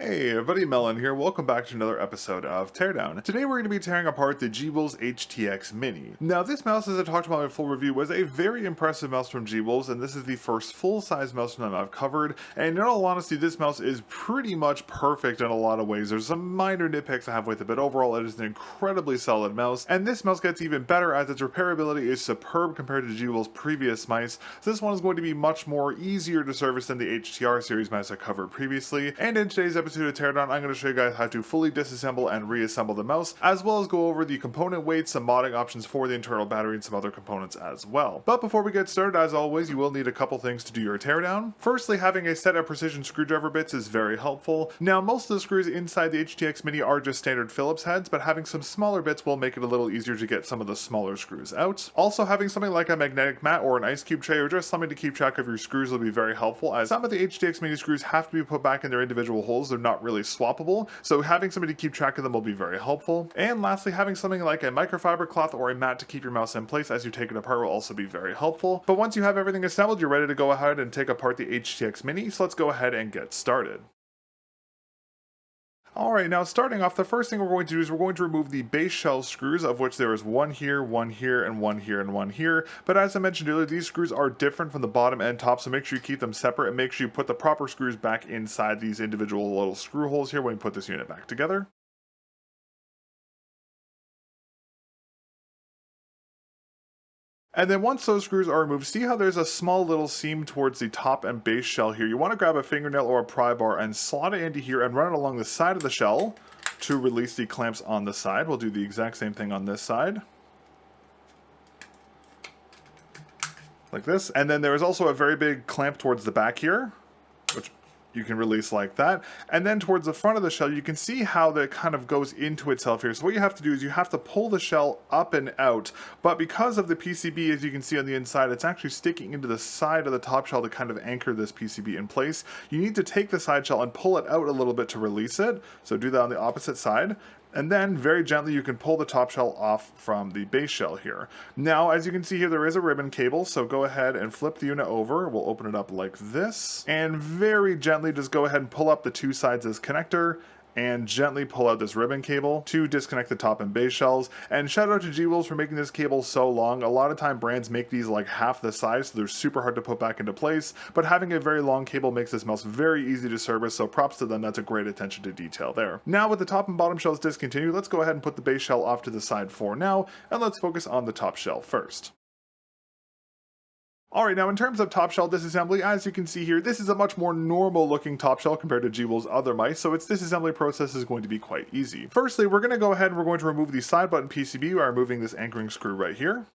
Hey everybody, Melon here. Welcome back to another episode of Teardown. Today we're going to be tearing apart the G-Wolves htx-mini. Now this mouse, as I talked about in my full review, was a very impressive mouse from G-Wolves, and this is the first full-size mouse from them I've covered. And in all honesty, this mouse is pretty much perfect in a lot of ways. There's some minor nitpicks I have with it, but overall it is an incredibly solid mouse. And this mouse gets even better as its repairability is superb compared to G-Wolves' previous mice. So this one is going to be much more easier to service than the HTR series mice I covered previously. And in today's episode of Teardown, I'm going to show you guys how to fully disassemble and reassemble the mouse, as well as go over the component weights, some modding options for the internal battery, and some other components as well. But before we get started, as always, you will need a couple things to do your teardown. Firstly, having a set of precision screwdriver bits is very helpful. Now, most of the screws inside the htx-mini are just standard Phillips heads, but having some smaller bits will make it a little easier to get some of the smaller screws out. Also, having something like a magnetic mat or an ice cube tray or just something to keep track of your screws will be very helpful, as some of the htx-mini screws have to be put back in their individual holes. They're not really swappable, so having somebody to keep track of them will be very helpful. And lastly, having something like a microfiber cloth or a mat to keep your mouse in place as you take it apart will also be very helpful. But once you have everything assembled, you're ready to go ahead and take apart the htx-mini, so let's go ahead and get started. Alright, now starting off, the first thing we're going to do is we're going to remove the base shell screws, of which there is one here, and one here, and one here. But as I mentioned earlier, these screws are different from the bottom and top, so make sure you keep them separate and make sure you put the proper screws back inside these individual little screw holes here when you put this unit back together. And then once those screws are removed, see how there's a small little seam towards the top and base shell here. You want to grab a fingernail or a pry bar and slot it into here and run it along the side of the shell to release the clamps on the side. We'll do the exact same thing on this side. Like this. And then there is also a very big clamp towards the back here, which you can release like that. And then towards the front of the shell, you can see how that kind of goes into itself here. So what you have to do is you have to pull the shell up and out. But because of the PCB, as you can see on the inside, it's actually sticking into the side of the top shell to kind of anchor this PCB in place. You need to take the side shell and pull it out a little bit to release it. So do that on the opposite side. And then, very gently, you can pull the top shell off from the base shell here. Now, as you can see here, there is a ribbon cable, so go ahead and flip the unit over. We'll open it up like this. And very gently, just go ahead and pull up the two sides as connector, and gently pull out this ribbon cable to disconnect the top and base shells. And shout out to G-Wolves for making this cable so long. A lot of time brands make these like half the size, so they're super hard to put back into place, but having a very long cable makes this mouse very easy to service, so props to them. That's a great attention to detail there. Now with the top and bottom shells discontinued, let's go ahead and put the base shell off to the side for now, and let's focus on the top shell first. Alright, now in terms of top shell disassembly, as you can see here, this is a much more normal looking top shell compared to G-Wolves' other mice, so its disassembly process is going to be quite easy. Firstly, we're going to go ahead and we're going to remove the side button PCB by removing this anchoring screw right here.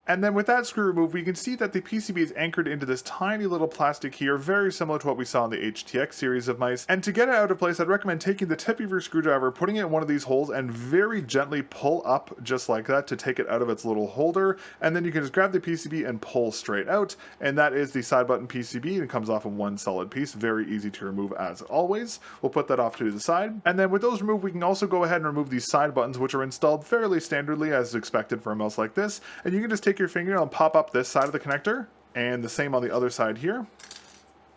And then with that screw removed, we can see that the PCB is anchored into this tiny little plastic here, very similar to what we saw in the HTX series of mice. And to get it out of place, I'd recommend taking the tip of your screwdriver, putting it in one of these holes, and very gently pull up just like that to take it out of its little holder. And then you can just grab the PCB and pull straight out. And that is the side button PCB, and it comes off in one solid piece. Very easy to remove as always. We'll put that off to the side. And then with those removed, we can also go ahead and remove these side buttons, which are installed fairly standardly as expected for a mouse like this. And you can just take your fingernail and pop up this side of the connector, and the same on the other side here.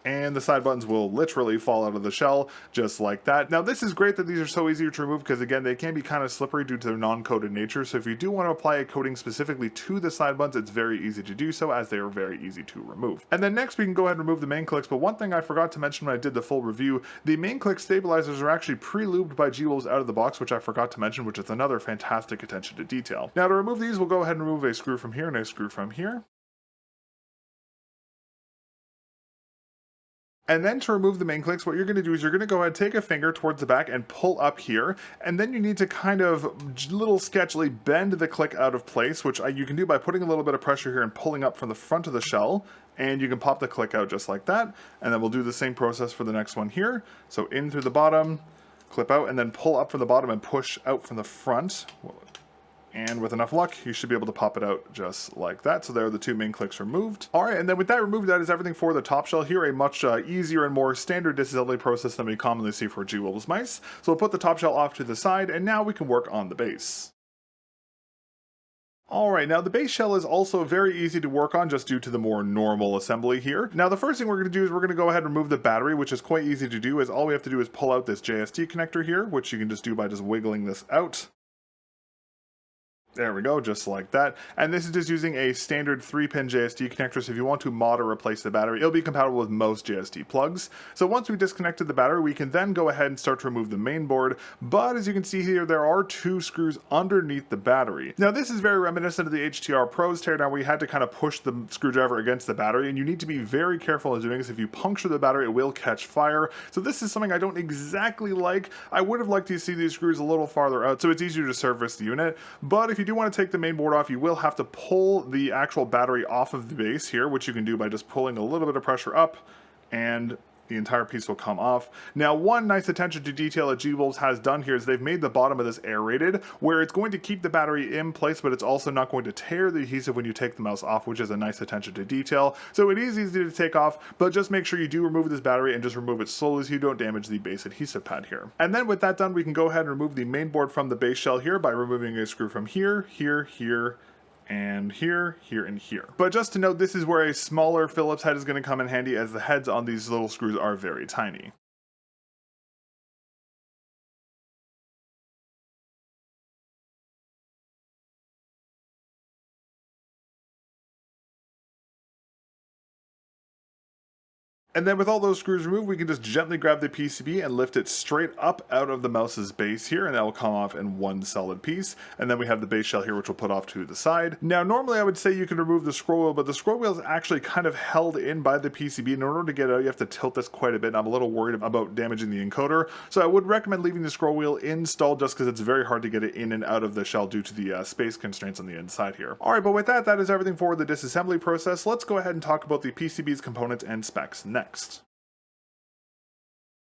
And the side buttons will literally fall out of the shell just like that. Now this is great that these are so easy to remove because again, they can be kind of slippery due to their non-coated nature. So if you do want to apply a coating specifically to the side buttons, it's very easy to do so as they are very easy to remove. And then next we can go ahead and remove the main clicks. But one thing I forgot to mention when I did the full review, the main click stabilizers are actually pre-lubed by G-Wolves out of the box, which I forgot to mention, which is another fantastic attention to detail. Now to remove these, we'll go ahead and remove a screw from here and a screw from here. And then to remove the main clicks, what you're going to do is you're going to go ahead and take a finger towards the back and pull up here. And then you need to kind of little sketchily bend the click out of place, which you can do by putting a little bit of pressure here and pulling up from the front of the shell. And you can pop the click out just like that. And then we'll do the same process for the next one here. So in through the bottom, clip out, and then pull up from the bottom and push out from the front. And with enough luck, you should be able to pop it out just like that. So there are the two main clicks removed. All right, and then with that removed, that is everything for the top shell here. A much easier and more standard disassembly process than we commonly see for G-Wolves mice. So we'll put the top shell off to the side, and now we can work on the base. Alright, now the base shell is also very easy to work on just due to the more normal assembly here. Now the first thing we're going to do is we're going to go ahead and remove the battery, which is quite easy to do, as all we have to do is pull out this JST connector here, which you can just do by just wiggling this out. There we go, just like that. And this is just using a standard 3-pin JST connector, so if you want to mod or replace the battery, it'll be compatible with most JST plugs. So once we disconnected the battery, we can then go ahead and start to remove the main board, but as you can see here, there are 2 screws underneath the battery. Now this is very reminiscent of the HTR Pro's teardown, where you had to kind of push the screwdriver against the battery, and you need to be very careful in doing this. If you puncture the battery, it will catch fire. So this is something I don't exactly like. I would have liked to see these screws a little farther out, so it's easier to service the unit, but if you do want to take the main board off, you will have to pull the actual battery off of the base here, which you can do by just pulling a little bit of pressure up, and the entire piece will come off. Now, one nice attention to detail that G-Wolves has done here is they've made the bottom of this aerated, where it's going to keep the battery in place, but it's also not going to tear the adhesive when you take the mouse off, which is a nice attention to detail. So it is easy to take off, but just make sure you do remove this battery and just remove it slowly so you don't damage the base adhesive pad here. And then with that done, we can go ahead and remove the main board from the base shell here by removing a screw from here, and here, and here. But just to note, this is where a smaller Phillips head is going to come in handy, as the heads on these little screws are very tiny. And then with all those screws removed, we can just gently grab the PCB and lift it straight up out of the mouse's base here, and that will come off in one solid piece. And then we have the base shell here, which we'll put off to the side. Now, normally I would say you can remove the scroll wheel, but the scroll wheel is actually kind of held in by the PCB. In order to get it out, you have to tilt this quite a bit, and I'm a little worried about damaging the encoder. So I would recommend leaving the scroll wheel installed, just because it's very hard to get it in and out of the shell due to the space constraints on the inside here. Alright, but with that, that is everything for the disassembly process. Let's go ahead and talk about the PCB's components and specs next.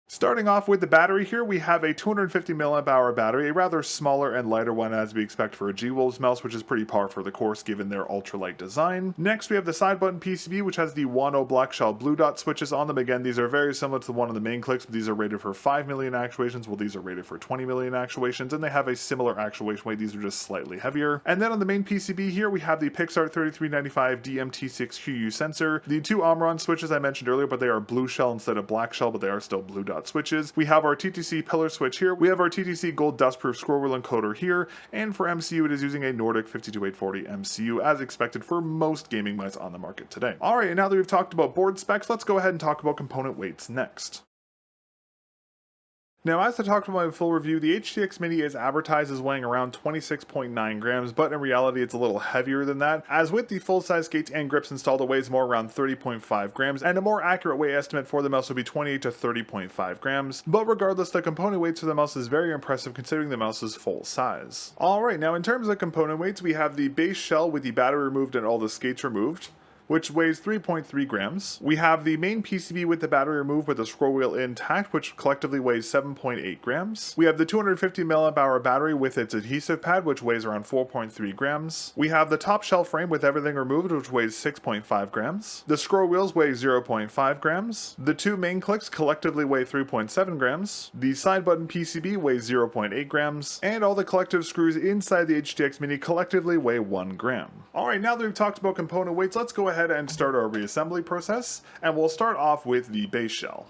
Starting off with the battery here, we have a 250 mAh battery, a rather smaller and lighter one as we expect for a G-Wolves mouse, which is pretty par for the course given their ultralight design. Next, we have the side button PCB, which has the Wano black shell blue dot switches on them. Again, these are very similar to the one on the main clicks, but these are rated for 5 million actuations, while these are rated for 20 million actuations, and they have a similar actuation weight. These are just slightly heavier. And then on the main PCB here, we have the Pixar 3395 DMT6QU sensor, the 2 Omron switches I mentioned earlier, but they are blue shell instead of black shell, but they are still blue dot switches. We have our TTC pillar switch here. We have our TTC gold dustproof scroll wheel encoder here. And for MCU, it is using a Nordic 52840 MCU as expected for most gaming mice on the market today. Alright, and now that we've talked about board specs, let's go ahead and talk about component weights next. Now, as I talked about in my full review, the htx-mini is advertised as weighing around 26.9 grams, but in reality it's a little heavier than that. As with the full-size skates and grips installed, it weighs more around 30.5 grams, and a more accurate weight estimate for the mouse would be 28 to 30.5 grams. But regardless, the component weights for the mouse is very impressive considering the mouse's full size. Alright, now in terms of component weights, we have the base shell with the battery removed and all the skates removed, which weighs 3.3 grams. We have the main PCB with the battery removed with the scroll wheel intact, which collectively weighs 7.8 grams. We have the 250 mAh battery with its adhesive pad, which weighs around 4.3 grams. We have the top shell frame with everything removed, which weighs 6.5 grams. The scroll wheels weigh 0.5 grams. The 2 main clicks collectively weigh 3.7 grams. The side button PCB weighs 0.8 grams. And all the collective screws inside the htx-mini collectively weigh 1 gram. Alright, now that we've talked about component weights, let's go ahead and start our reassembly process, and we'll start off with the base shell.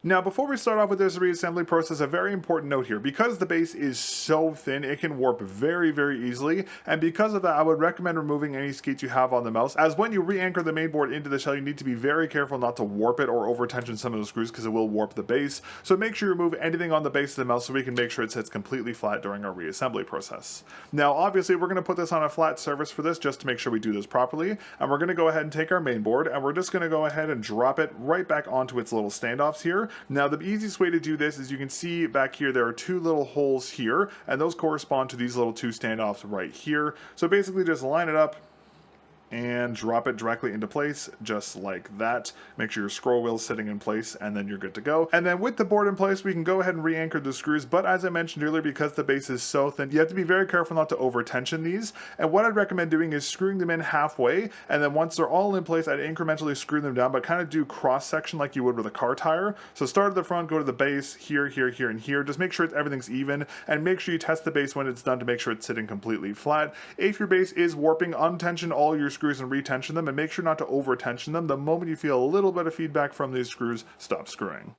Now, before we start off with this reassembly process, a very important note here. Because the base is so thin, it can warp very, very easily, and because of that, I would recommend removing any skates you have on the mouse, as when you re-anchor the main board into the shell, you need to be very careful not to warp it or over-tension some of the screws, because it will warp the base. So make sure you remove anything on the base of the mouse so we can make sure it sits completely flat during our reassembly process. Now, obviously, we're going to put this on a flat surface for this, just to make sure we do this properly, and we're going to go ahead and take our main board, and we're just going to go ahead and drop it right back onto its little standoffs here. Now, the easiest way to do this is you can see back here there are 2 little holes here, and those correspond to these little 2 standoffs right here. So basically just line it up and drop it directly into place just like that. Make sure your scroll wheel is sitting in place and then you're good to go. And then with the board in place, we can go ahead and re-anchor the screws, but as I mentioned earlier, because the base is so thin, you have to be very careful not to over tension these. And what I'd recommend doing is screwing them in halfway, and then once they're all in place, I'd incrementally screw them down, but kind of do cross section like you would with a car tire. So start at the front, go to the base, here, here, here, and here. Just make sure everything's even, and make sure you test the base when it's done to make sure it's sitting completely flat. If your base is warping, untension all your screws and retension them, and make sure not to over tension them. The moment you feel a little bit of feedback from these screws, stop screwing.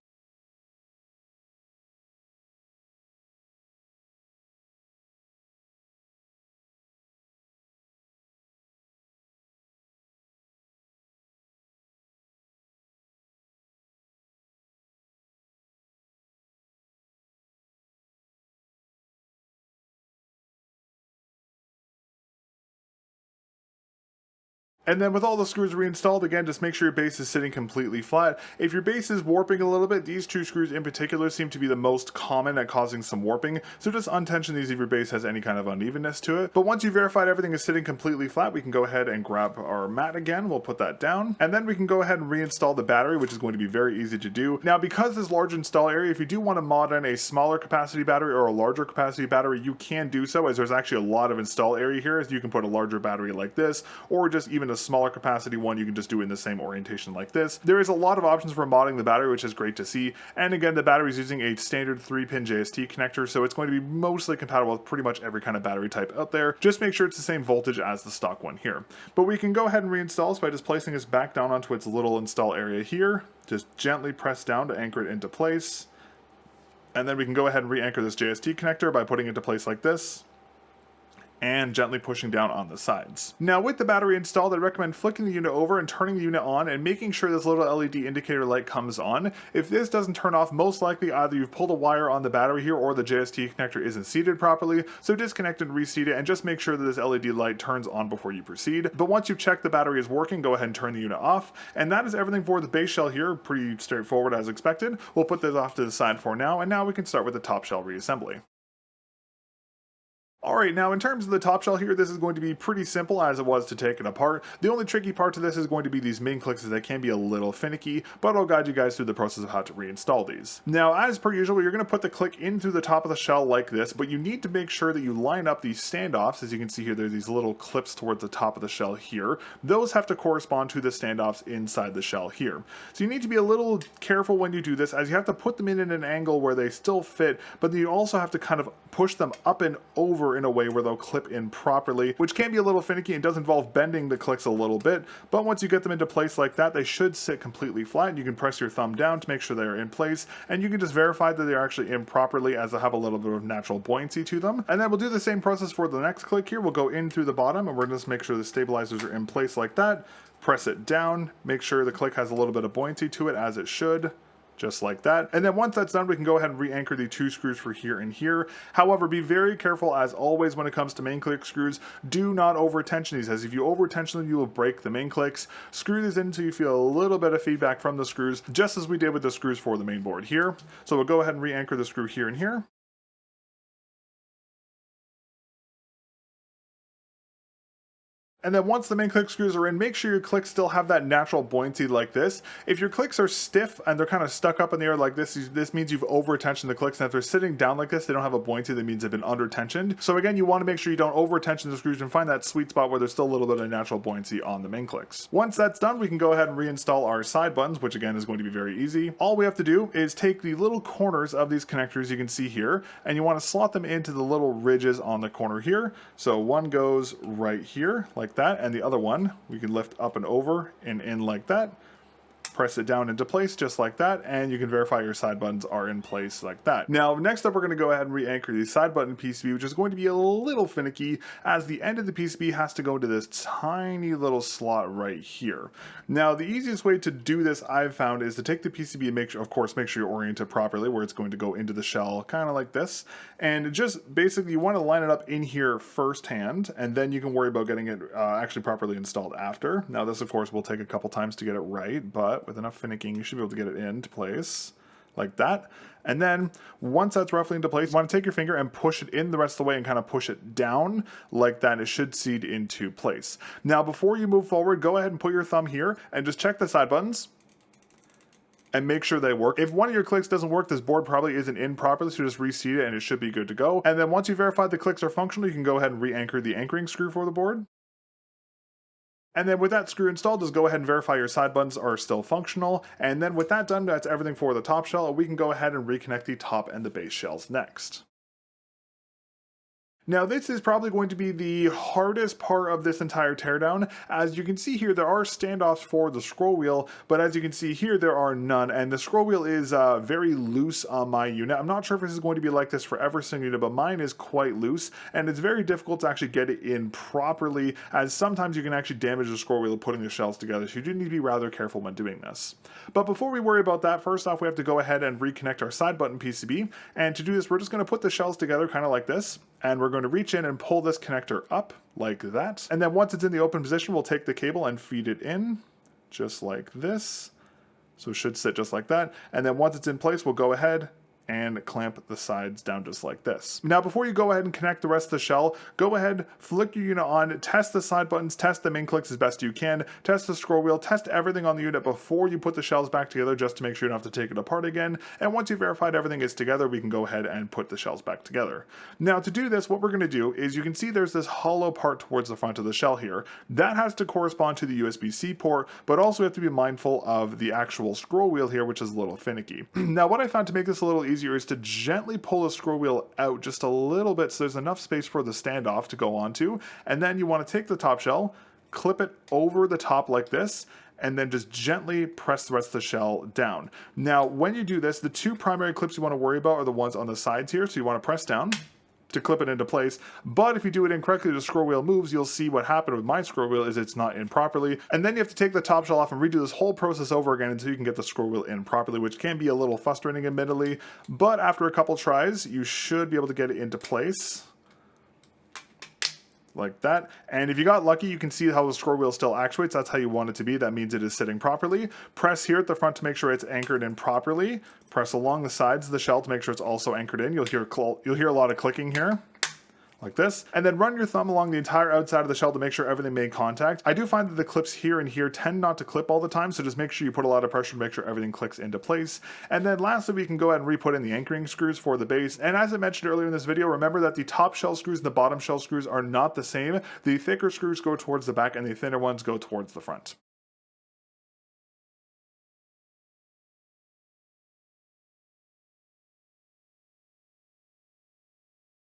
And then with all the screws reinstalled, again, just make sure your base is sitting completely flat. If your base is warping a little bit, these two screws in particular seem to be the most common at causing some warping. So just untension these if your base has any kind of unevenness to it. But once you've verified everything is sitting completely flat, we can go ahead and grab our mat again. We'll put that down. And then we can go ahead and reinstall the battery, which is going to be very easy to do. Now, because this large install area, if you do want to mod in a smaller capacity battery or a larger capacity battery, you can do so, as there's actually a lot of install area here, as you can put a larger battery like this, or just even a smaller capacity one, you can just do it in the same orientation like this. There is a lot of options for modding the battery, which is great to see. And again, the battery is using a standard 3-pin JST connector, so it's going to be mostly compatible with pretty much every kind of battery type out there. Just make sure it's the same voltage as the stock one here. But we can go ahead and reinstall this by just placing this back down onto its little install area here. Just gently press down to anchor it into place. And then we can go ahead and re-anchor this JST connector by putting it into place like this, and gently pushing down on the sides. Now with the battery installed, I recommend flicking the unit over and turning the unit on and making sure this little LED indicator light comes on. If this doesn't turn off, most likely either you've pulled a wire on the battery here or the JST connector isn't seated properly, so disconnect and reseat it and just make sure that this LED light turns on before you proceed. But once you've checked the battery is working, go ahead and turn the unit off. And that is everything for the base shell here, pretty straightforward as expected. We'll put this off to the side for now, and now we can start with the top shell reassembly. Alright, now in terms of the top shell here, this is going to be pretty simple as it was to take it apart. The only tricky part to this is going to be these main clicks, as they can be a little finicky, but I'll guide you guys through the process of how to reinstall these. Now, as per usual, you're going to put the click in through the top of the shell like this, but you need to make sure that you line up these standoffs. As you can see here, there's these little clips towards the top of the shell here. Those have to correspond to the standoffs inside the shell here. So you need to be a little careful when you do this, as you have to put them in an angle where they still fit, but then you also have to kind of push them up and over in a way where they'll clip in properly, which can be a little finicky and does involve bending the clicks a little bit. But once you get them into place like that, they should sit completely flat. You can press your thumb down to make sure they're in place, and you can just verify that they're actually in properly, as they have a little bit of natural buoyancy to them. And then we'll do the same process for the next click here. We'll go in through the bottom, and we're going to just make sure the stabilizers are in place like that. Press it down, make sure the click has a little bit of buoyancy to it, as it should. Just like that. And then once that's done, we can go ahead and re-anchor the two screws for here and here. However, be very careful, as always, when it comes to main click screws. Do not over tension these, as if you over tension them, you will break the main clicks. Screw these in until you feel a little bit of feedback from the screws, just as we did with the screws for the main board here. So we'll go ahead and re-anchor the screw here and here. And then once the main click screws are in, make sure your clicks still have that natural buoyancy like this. If your clicks are stiff and they're kind of stuck up in the air like this means you've over tensioned the clicks. And if they're sitting down like this, they don't have a buoyancy, that means they've been under tensioned. So again, you want to make sure you don't over tension the screws and find that sweet spot where there's still a little bit of natural buoyancy on the main clicks. Once that's done, we can go ahead and reinstall our side buttons, which again is going to be very easy. All we have to do is take the little corners of these connectors you can see here, and you want to slot them into the little ridges on the corner here. So one goes right here like that, and the other one we can lift up and over and in like that. Press it down into place just like that, and you can verify your side buttons are in place like that. Now, next up, we're going to go ahead and re-anchor the side button PCB, which is going to be a little finicky, as the end of the PCB has to go into this tiny little slot right here. Now, the easiest way to do this, I've found, is to take the PCB and make sure you're oriented properly where it's going to go into the shell, kind of like this. And just basically, you want to line it up in here firsthand, and then you can worry about getting it actually properly installed after. Now, this, of course, will take a couple times to get it right, but with enough finicking, you should be able to get it into place like that. And then once that's roughly into place, you want to take your finger and push it in the rest of the way and kind of push it down like that. And it should seat into place. Now, before you move forward, go ahead and put your thumb here and just check the side buttons and make sure they work. If one of your clicks doesn't work, this board probably isn't in properly, so just reseat it and it should be good to go. And then once you verify the clicks are functional, you can go ahead and re-anchor the anchoring screw for the board. And then with that screw installed, just go ahead and verify your side buttons are still functional. And then with that done, that's everything for the top shell. We can go ahead and reconnect the top and the base shells next. Now this is probably going to be the hardest part of this entire teardown. As you can see here, there are standoffs for the scroll wheel, but as you can see here, there are none. And the scroll wheel is very loose on my unit. I'm not sure if this is going to be like this for every single unit, but mine is quite loose, and it's very difficult to actually get it in properly, as sometimes you can actually damage the scroll wheel putting the shells together, so you do need to be rather careful when doing this. But before we worry about that, first off, we have to go ahead and reconnect our side button PCB. And to do this, we're just going to put the shells together kind of like this. And we're going to reach in and pull this connector up like that. And then once it's in the open position, we'll take the cable and feed it in just like this. So it should sit just like that. And then once it's in place, we'll go ahead and clamp the sides down just like this. Now, before you go ahead and connect the rest of the shell, go ahead, flick your unit on, test the side buttons, test the main clicks as best you can, test the scroll wheel, test everything on the unit before you put the shells back together, just to make sure you don't have to take it apart again. And once you've verified everything is together, we can go ahead and put the shells back together. Now, to do this, what we're gonna do is you can see there's this hollow part towards the front of the shell here. That has to correspond to the USB-C port, but also we have to be mindful of the actual scroll wheel here, which is a little finicky. Now, what I found to make this a little easier is to gently pull the scroll wheel out just a little bit so there's enough space for the standoff to go onto. And then you want to take the top shell, clip it over the top like this, and then just gently press the rest of the shell down. Now, when you do this, the two primary clips you want to worry about are the ones on the sides here. So you want to press down to clip it into place. But if you do it incorrectly, the scroll wheel moves. You'll see what happened with my scroll wheel is it's not in properly. And then you have to take the top shell off and redo this whole process over again until you can get the scroll wheel in properly, which can be a little frustrating admittedly. But after a couple tries, you should be able to get it into place like that. And if you got lucky, you can see how the scroll wheel still actuates. That's how you want it to be. That means it is sitting properly. Press here at the front to make sure it's anchored in properly. Press along the sides of the shell to make sure it's also anchored in. You'll hear a lot of clicking here, like this. And then run your thumb along the entire outside of the shell to make sure everything made contact. I do find that the clips here and here tend not to clip all the time, so just make sure you put a lot of pressure to make sure everything clicks into place. And then lastly, we can go ahead and re-put in the anchoring screws for the base. And as I mentioned earlier in this video, remember that the top shell screws and the bottom shell screws are not the same. The thicker screws go towards the back and the thinner ones go towards the front.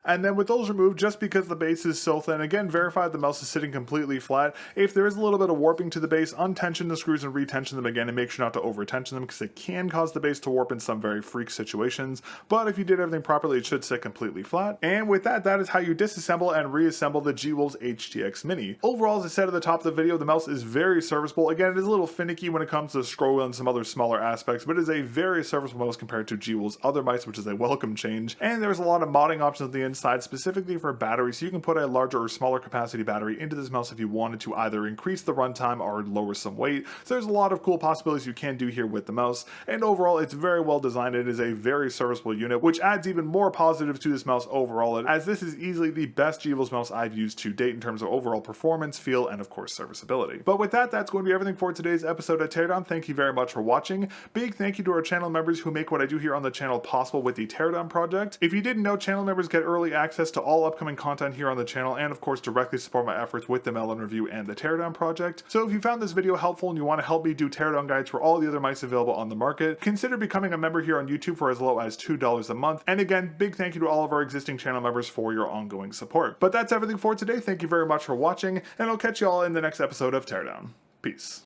And then with those removed, just because the base is so thin, again, verify the mouse is sitting completely flat. If there is a little bit of warping to the base, untension the screws and retension them again and make sure not to over-tension them because it can cause the base to warp in some very freak situations. But if you did everything properly, it should sit completely flat. And with that, that is how you disassemble and reassemble the G-Wol's htx-mini. Overall, as I said at the top of the video, the mouse is very serviceable. Again, it is a little finicky when it comes to the scroll wheel and some other smaller aspects, but it is a very serviceable mouse compared to G-Wol's other mice, which is a welcome change. And there's a lot of modding options at the inside, specifically for batteries, so you can put a larger or smaller capacity battery into this mouse if you wanted to either increase the runtime or lower some weight. So there's a lot of cool possibilities you can do here with the mouse, and overall it's very well designed. It is a very serviceable unit, which adds even more positives to this mouse overall, as this is easily the best G-Wol's mouse I've used to date in terms of overall performance, feel, and of course serviceability. But with that, that's going to be everything for today's episode of Teardown. Thank you very much for watching. Big thank you to our channel members who make what I do here on the channel possible with the Teardown project. If you didn't know, channel members get early access to all upcoming content here on the channel, and of course directly support my efforts with the Melon Review and the Teardown project. So if you found this video helpful and you want to help me do teardown guides for all the other mice available on the market, consider becoming a member here on YouTube for as low as $2 a month. And again, big thank you to all of our existing channel members for your ongoing support. But that's everything for today. Thank you very much for watching, and I'll catch you all in the next episode of Teardown. Peace.